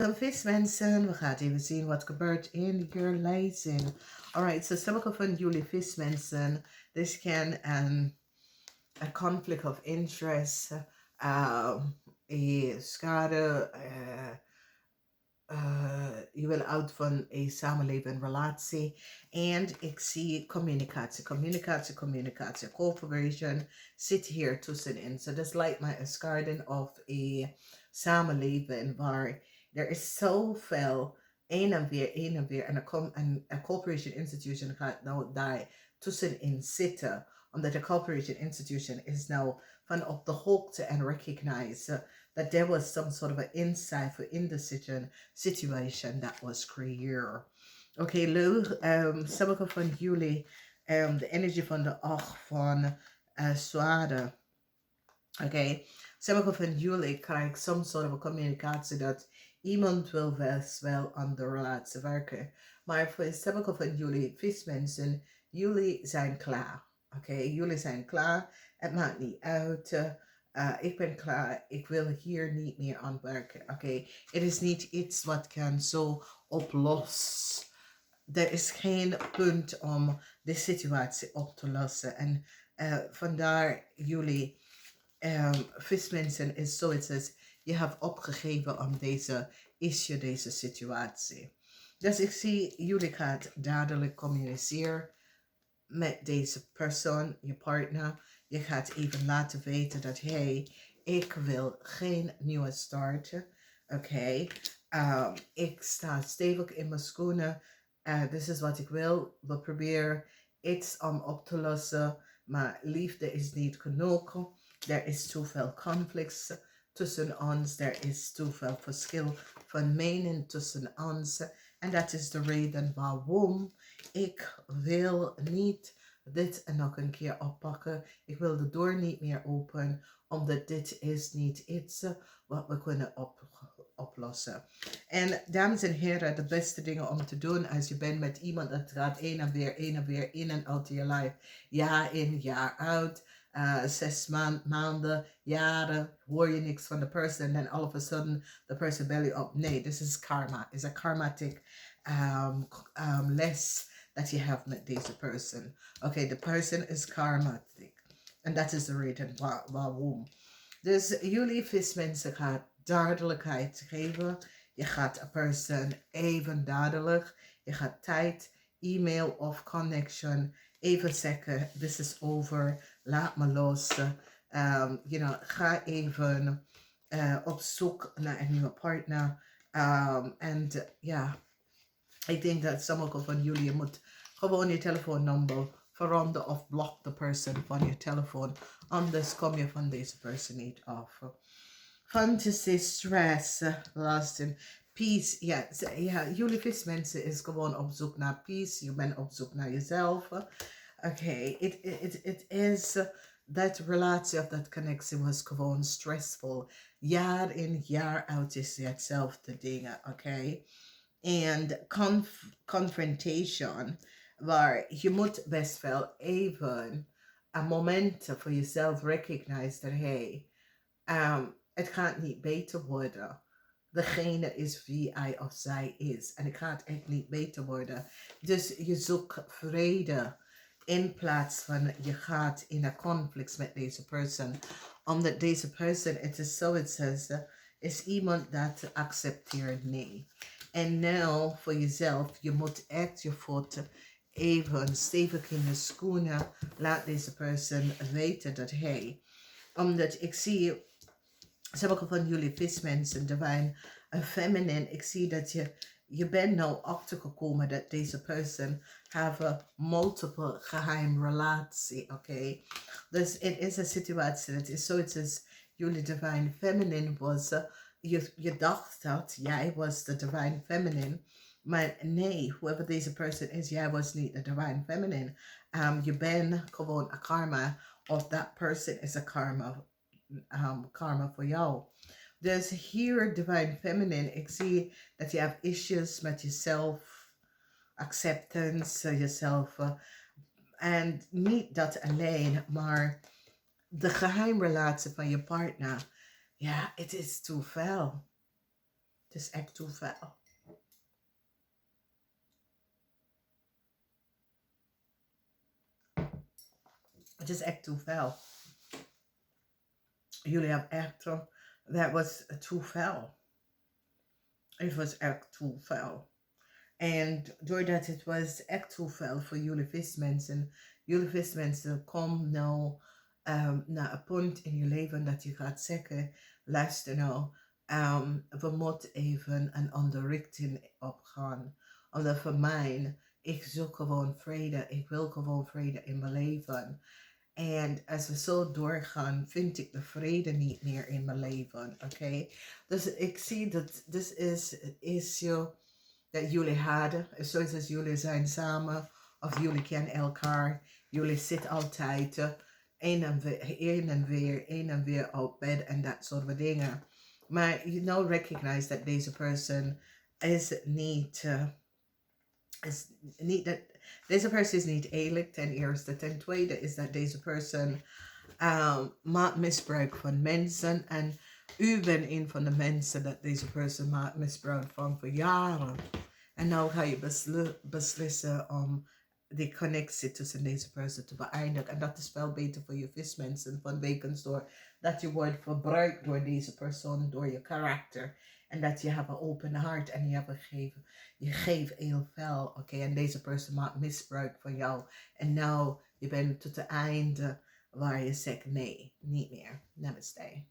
Vismensen, we gaan even zien wat gebeurt in your lezing. Alright, so sommige van jullie vismensen, this can a conflict of interest, schade, je wil uit van een samenlevende relatie. En ik zie communicatie. Cooperation zit hier tussenin. So this lijkt mij een schade of een samenleving waar er is zoveel een en weer. En een corporation institution gaat nou daar tussenin zitten. Omdat de corporation institution is nou van op de hoogte en recognize that there was some sort of an insight for in the situation that was created. Okay, Lou, sommige van jullie, de energie van de 8 van zwaarden. Okay, sommige van jullie krijgen some sort of a communicatie dat iemand wil best wel aan de relatie werken. Maar voor sommige van jullie vismensen, jullie zijn klaar. Oké, jullie zijn klaar. Het maakt niet uit. Ik ben klaar. Ik wil hier niet meer aan werken. Oké, het is niet iets wat kan zo oplossen. Er is geen punt om de situatie op te lossen. En vandaar jullie vismensen is zoiets als je hebt opgegeven om deze issue, deze situatie. Dus ik zie jullie gaan dadelijk communiceren met deze persoon, je partner. Je gaat even laten weten dat, hey, ik wil geen nieuwe start. Oké, ik sta stevig in mijn schoenen. Dit is wat ik wil. We proberen iets om op te lossen. Maar liefde is niet genoeg. Er is te veel conflicts tussen ons. Er is te veel verschil van mening tussen ons. En dat is de reden waarom ik wil niet dit nog een keer oppakken. Ik wil de deur niet meer open, omdat dit is niet iets wat we kunnen oplossen. En dames en heren, de beste dingen om te doen als je bent met iemand dat gaat een en weer, in en uit je life. Jaar in, jaar uit. 6 maanden, jaren, hoor je niks van de person. En then all of a sudden, the person belly up. Nee, this is karma. It's a karmatic les that you have met deze person. Okay, the person is karmatic. And that is the reden waarom. Dus jullie vismensen gaan duidelijkheid geven. Je gaat een person even duidelijk. Je gaat tijd, e-mail of connection even zeggen, this is over, laat me los. Ga even op zoek naar een nieuwe partner. En ik denk dat sommige van jullie moet gewoon je telefoonnummer veranderen of block de person van je telefoon. Anders kom je van deze person niet af. Fantasy, stress, lust and peace. Ja, jullie vismensen is gewoon op zoek naar peace. Je bent op zoek naar jezelf. Oké, it is that relatie of that connectie was gewoon stressful. Jaar in, jaar uit is hetzelfde dingen, oké? En confrontation, waar je moet best wel even een moment voor jezelf recognize dat, hey, het gaat niet beter worden. Degene is wie hij of zij is. En het gaat echt niet beter worden. Dus je zoekt vrede in plaats van je gaat in een conflict met deze persoon. Omdat deze persoon, het is zoiets als, is iemand dat accepteert nee. En nou voor jezelf, je moet echt je voeten even stevig in de schoenen. Laat deze persoon weten dat, hey, omdat ik zie sommige van jullie vismensen, divine feminine, ik zie dat je bent nou achtergekomen dat deze person have multiple geheim relatie, oké? Dus het is een situatie, het is zoiets als jullie divine feminine was, je dacht dat jij was de divine feminine, maar nee, whoever deze person is, jij was niet de divine feminine. Je bent gewoon een karma, of that person is a karma voor jou. Dus hier, divine feminine, ik zie dat je hebt issues met jezelf, acceptance, jezelf. En niet dat alleen, maar de geheimrelatie van je partner. Ja, het is te veel. Het is echt te fel. Het is echt te fel. Jullie hebben echt, that was too fel. Het was echt too fel. En doordat het was echt too fel voor jullie vismensen, kom nou naar een punt in je leven dat je gaat zeggen, luister nou, we moeten even een andere richting opgaan. Omdat voor mij, ik zoek gewoon vrede, ik wil gewoon vrede in mijn leven. En als we zo doorgaan, vind ik de vrede niet meer in mijn leven, oké? Dus ik zie dat dit is het issue dat jullie hadden. Zoals als jullie zijn samen, of jullie kennen elkaar. Jullie zitten altijd een en weer op bed en dat soort van dingen. Maar you know, recognize dat deze persoon is niet... deze persoon is niet eerlijk, ten eerste. Ten tweede is dat deze persoon maakt misbruik van mensen. En u bent een van de mensen dat deze persoon maakt misbruik van voor jaren. En nou ga je beslissen om die connectie tussen deze persoon te beëindigen. En dat is veel beter voor je vismensen. Vanwege door dat je wordt verbruikt door deze persoon, door je karakter. En dat je hebt een open hart en je geeft heel veel. Oké, en deze persoon maakt misbruik van jou. En nou, je bent tot het einde waar je zegt nee, niet meer. Namaste.